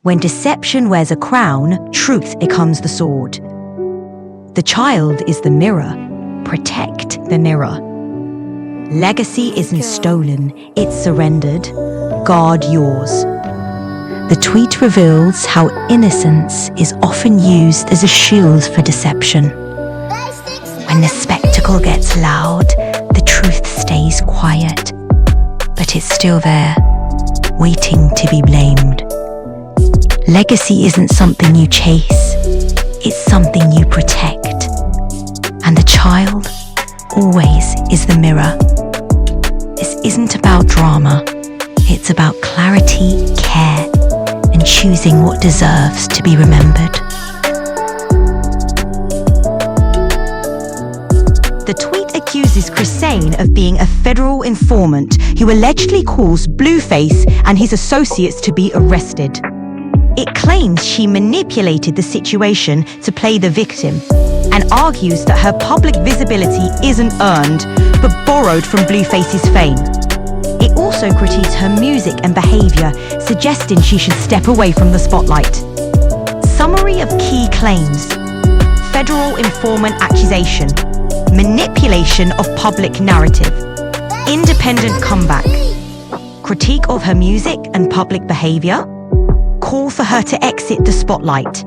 When deception wears a crown, truth becomes the sword. The child is the mirror. Protect the mirror. Legacy isn't stolen, it's surrendered. Guard yours. The tweet reveals how innocence is often used as a shield for deception. When the spectacle gets loud, the truth stays quiet, but it's still there, waiting to be blamed. Legacy isn't something you chase, it's something you protect. And the child always is the mirror. This isn't about drama, it's about clarity, care, and choosing what deserves to be remembered. The tweet accuses Chrisane of being a federal informant who allegedly caused Blueface and his associates to be arrested. It claims she manipulated the situation to play the victim and argues that her public visibility isn't earned but borrowed from Blueface's fame. It also critiques her music and behavior, suggesting she should step away from the spotlight. Summary of key claims: federal informant accusation, manipulation of public narrative, independent comeback, critique of her music and public behavior, call for her to exit the spotlight.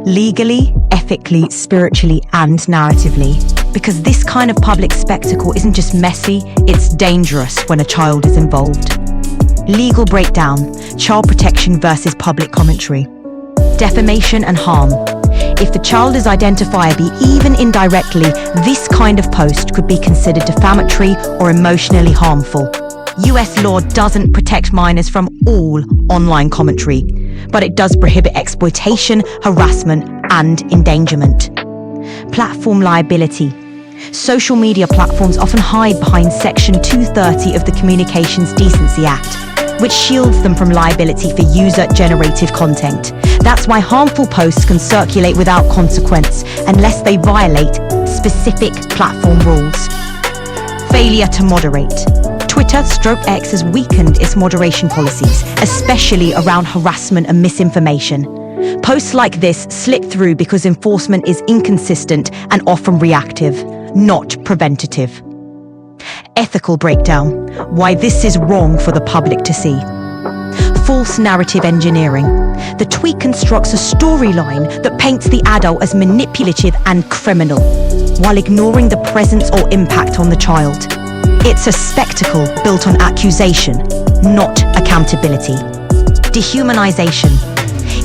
Legally, ethically, spiritually, and narratively. Because this kind of public spectacle isn't just messy, it's dangerous when a child is involved. Legal breakdown: child protection versus public commentary. Defamation and harm. If the child is identifiable, even indirectly, this kind of post could be considered defamatory or emotionally harmful. US law doesn't protect minors from all online commentary, but it does prohibit exploitation, harassment, and endangerment. Platform liability. Social media platforms often hide behind Section 230 of the Communications Decency Act, which shields them from liability for user-generated content. That's why harmful posts can circulate without consequence unless they violate specific platform rules. Failure to moderate. Twitter/X has weakened its moderation policies, especially around harassment and misinformation. Posts like this slip through because enforcement is inconsistent and often reactive, not preventative. Ethical breakdown: why this is wrong for the public to see. False narrative engineering. The tweet constructs a storyline that paints the adult as manipulative and criminal, while ignoring the presence or impact on the child. It's a spectacle built on accusation, not accountability. Dehumanization.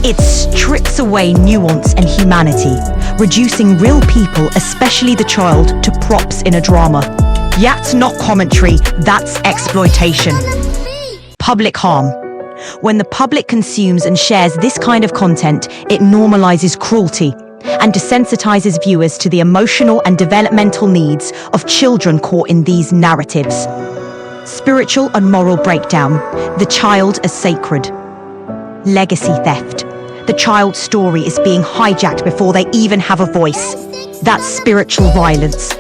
It strips away nuance and humanity, reducing real people, especially the child, to props in a drama. That's not commentary, that's exploitation. Public harm. When the public consumes and shares this kind of content, it normalizes cruelty and desensitizes viewers to the emotional and developmental needs of children caught in these narratives. Spiritual and moral breakdown. The child as sacred. Legacy theft. The child's story is being hijacked before they even have a voice. That's spiritual violence,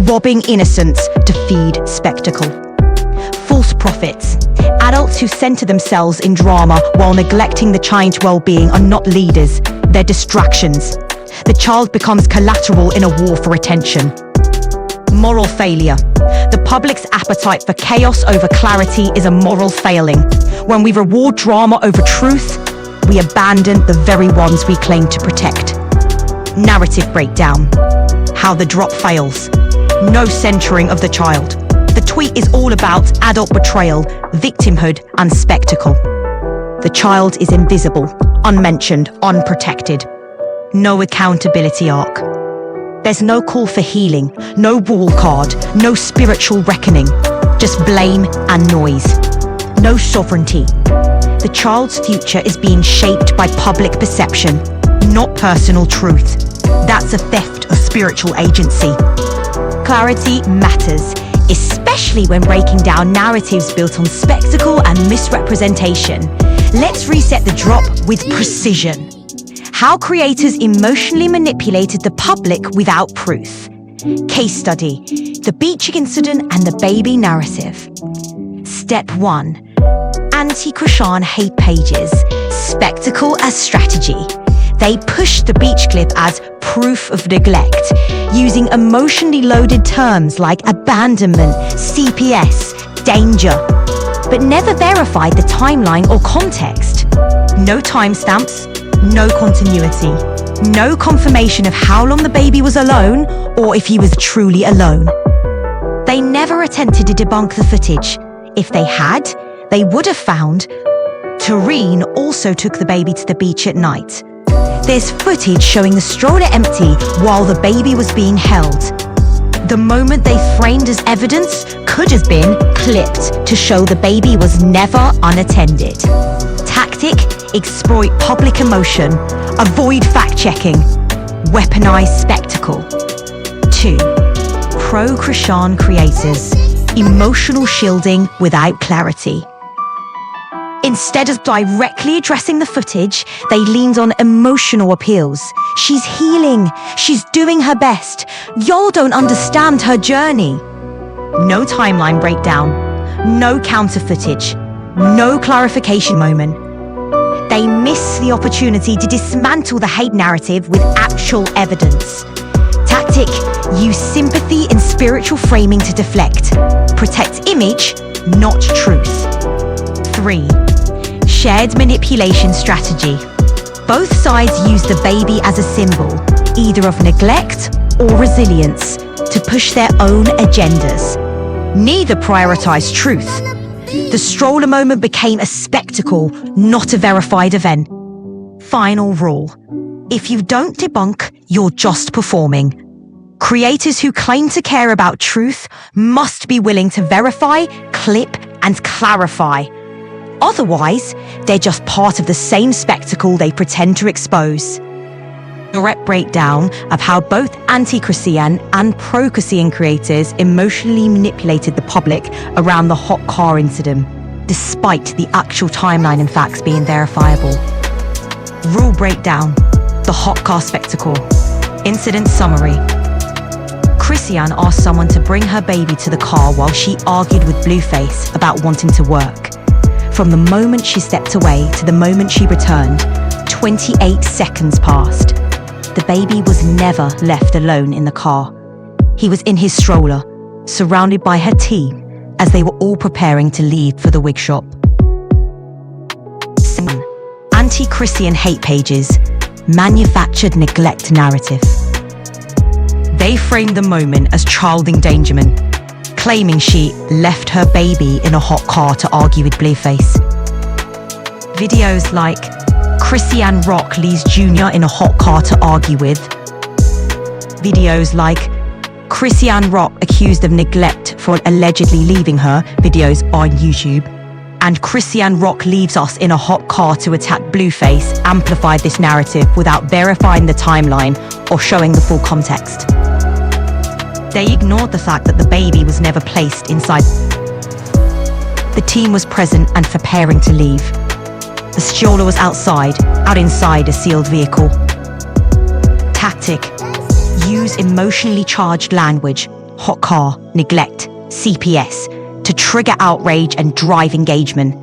robbing innocence to feed spectacle. False prophets. Adults who center themselves in drama while neglecting the child's well-being are not leaders, they're distractions. The child becomes collateral in a war for attention. Moral failure. The public's appetite for chaos over clarity is a moral failing. When we reward drama over truth, we abandon the very ones we claim to protect. Narrative breakdown. How the drop fails. No centering of the child. The tweet is all about adult betrayal, victimhood, and spectacle. The child is invisible, unmentioned, unprotected. No accountability arc. There's no call for healing, no wall card, no spiritual reckoning, just blame and noise. No sovereignty. The child's future is being shaped by public perception, not personal truth. That's a theft of spiritual agency. Clarity matters, especially when breaking down narratives built on spectacle and misrepresentation. Let's reset the drop with precision. How creators emotionally manipulated the public without proof. Case study: the beach incident and the baby narrative. Step 1. Anti-Chrisane hate pages Spectacle as strategy. They pushed the beach clip as proof of neglect, using emotionally loaded terms like abandonment, CPS, danger, but never verified the timeline or context. No timestamps, no continuity, no confirmation of how long the baby was alone or if he was truly alone. They never attempted to debunk the footage. If they had, they would have found Tareen also took the baby to the beach at night. There's footage showing the stroller empty while the baby was being held. The moment they framed as evidence could have been clipped to show the baby was never unattended. Tactic: exploit public emotion, avoid fact-checking, weaponize spectacle. 2. Pro-Krishan creators, emotional shielding without clarity. Instead of directly addressing the footage, they leaned on emotional appeals. She's healing. She's doing her best. Y'all don't understand her journey. No timeline breakdown. No counter footage. No clarification moment. They miss the opportunity to dismantle the hate narrative with actual evidence. Tactic: use sympathy and spiritual framing to deflect. Protect image, not truth. 3. Shared manipulation strategy. Both sides use the baby as a symbol, either of neglect or resilience, to push their own agendas. Neither prioritized truth. The stroller moment became a spectacle, not a verified event. Final rule: if you don't debunk, you're just performing. Creators who claim to care about truth must be willing to verify, clip, and clarify. Otherwise, they're just part of the same spectacle they pretend to expose. Direct breakdown of how both anti-Christian and pro-Christian creators emotionally manipulated the public around the hot car incident, despite the actual timeline and facts being verifiable. Rule breakdown: the hot car spectacle. Incident summary. Christian asked someone to bring her baby to the car while she argued with Blueface about wanting to work. From the moment she stepped away to the moment she returned, 28 seconds passed. The baby was never left alone in the car. He was in his stroller, surrounded by her team, as they were all preparing to leave for the wig shop. Anti-Christian hate pages, manufactured neglect narrative. They framed the moment as child endangerment, claiming she left her baby in a hot car to argue with Blueface. Videos like Christian Rock leaves Junior in a hot car to argue with. Videos like Christian Rock accused of neglect for allegedly leaving her, videos on YouTube. And Christian Rock leaves us in a hot car to attack Blueface amplified this narrative without verifying the timeline or showing the full context. They ignored the fact that the baby was never placed inside. The team was present and preparing to leave. The stroller was out inside a sealed vehicle. Tactic: use emotionally charged language, hot car, neglect, CPS, to trigger outrage and drive engagement.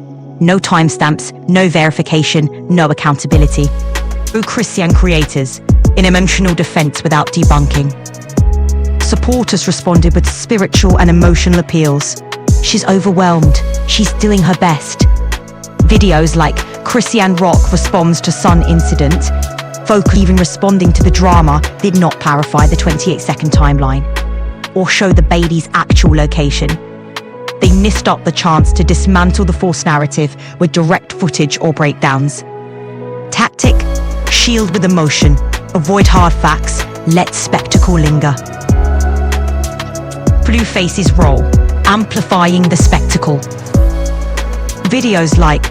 No timestamps, no verification, no accountability. True Christian creators, in emotional defense without debunking. Supporters responded with spiritual and emotional appeals. She's overwhelmed. She's doing her best. Videos like Christian Rock responds to Sun incident, vocally even responding to the drama, did not clarify the 28-second timeline or show the baby's actual location. They missed up the chance to dismantle the false narrative with direct footage or breakdowns. Tactic: shield with emotion, avoid hard facts, let spectacle linger. Blueface's role: amplifying the spectacle. Videos like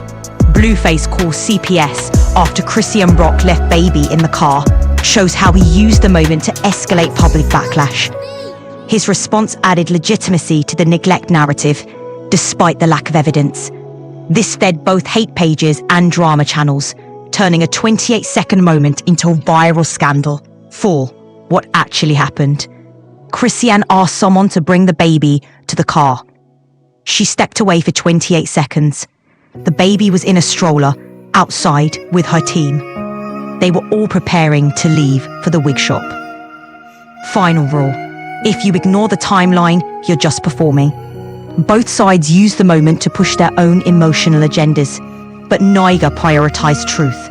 Blueface calls CPS after Christian Rock left baby in the car shows how he used the moment to escalate public backlash. His response added legitimacy to the neglect narrative, despite the lack of evidence. This fed both hate pages and drama channels, turning a 28-second moment into a viral scandal. 4. What actually happened? Christian asked someone to bring the baby to the car. She stepped away for 28 seconds. The baby was in a stroller, outside with her team. They were all preparing to leave for the wig shop. Final rule: if you ignore the timeline, you're just performing. Both sides used the moment to push their own emotional agendas, but neither prioritized truth.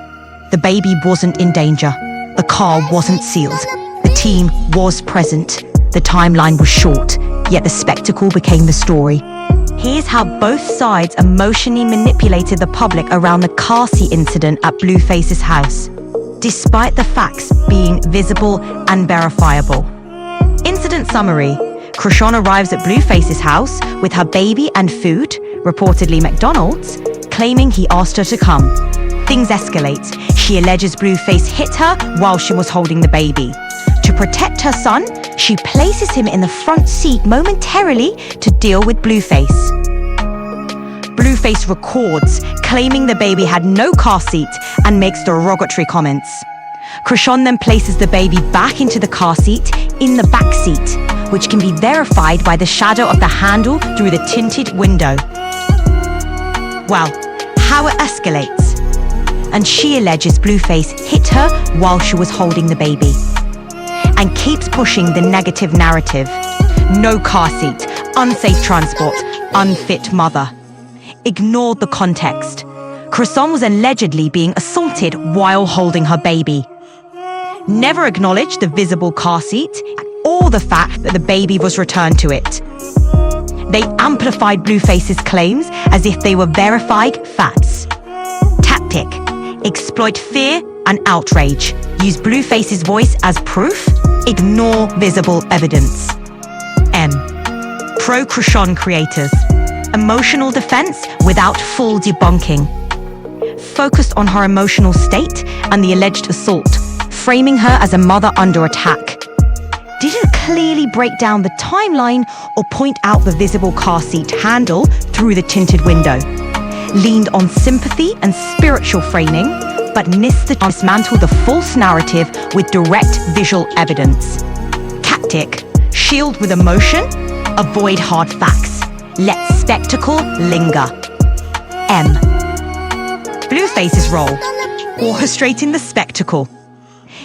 The baby wasn't in danger. The car wasn't sealed. The team was present. The timeline was short, yet the spectacle became the story. Here's how both sides emotionally manipulated the public around the car seat incident at Blueface's house, despite the facts being visible and verifiable. Incident summary: Chrishon arrives at Blueface's house with her baby and food, reportedly McDonald's, claiming he asked her to come. Things escalate. She alleges Blueface hit her while she was holding the baby. To protect her son, she places him in the front seat momentarily to deal with Blueface. Blueface records, claiming the baby had no car seat and makes derogatory comments. Chrishon then places the baby back into the car seat in the back seat, which can be verified by the shadow of the handle through the tinted window. Well, how it escalates. And she alleges Blueface hit her while she was holding the baby, and keeps pushing the negative narrative. No car seat, unsafe transport, unfit mother. Ignored the context. Chrishon was allegedly being assaulted while holding her baby. Never acknowledged the visible car seat or the fact that the baby was returned to it. They amplified Blueface's claims as if they were verified facts. Tactic: exploit fear and outrage. Use Blueface's voice as proof. Ignore visible evidence. M. Pro-Chrishon creators. Emotional defense without full debunking. Focused on her emotional state and the alleged assault, framing her as a mother under attack. Didn't clearly break down the timeline or point out the visible car seat handle through the tinted window. Leaned on sympathy and spiritual framing, but missed to dismantle the false narrative with direct visual evidence. Tactic: shield with emotion, avoid hard facts. Let spectacle linger. M. Blueface's role: orchestrating the spectacle.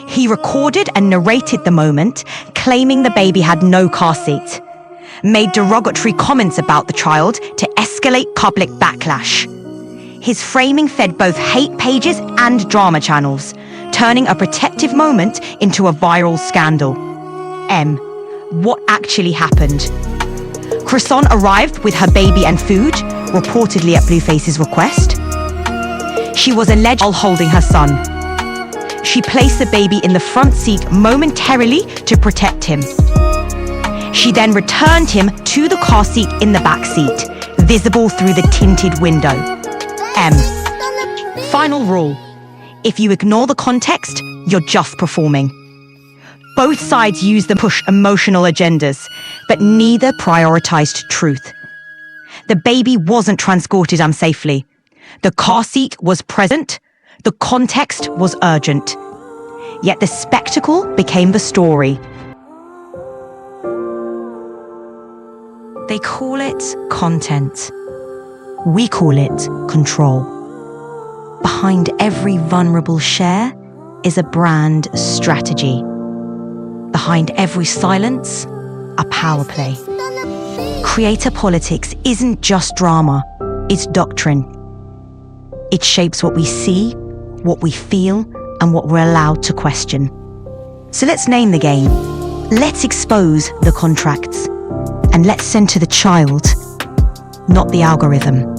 He recorded and narrated the moment, claiming the baby had no car seat. Made derogatory comments about the child to escalate public backlash. His framing fed both hate pages and drama channels, turning a protective moment into a viral scandal. M. What actually happened? Chrishon arrived with her baby and food, reportedly at Blueface's request. She was alleged while holding her son. She placed the baby in the front seat momentarily to protect him. She then returned him to the car seat in the back seat, visible through the tinted window. M. Final rule: if you ignore the context, you're just performing. Both sides used to push emotional agendas, but neither prioritized truth. The baby wasn't transported unsafely. The car seat was present. The context was urgent. Yet the spectacle became the story. They call it content. We call it control. Behind every vulnerable share is a brand strategy. Behind every silence, a power play. Creator politics isn't just drama, it's doctrine. It shapes what we see, what we feel, and what we're allowed to question. So let's name the game. Let's expose the contracts. And let's center the child, not the algorithm.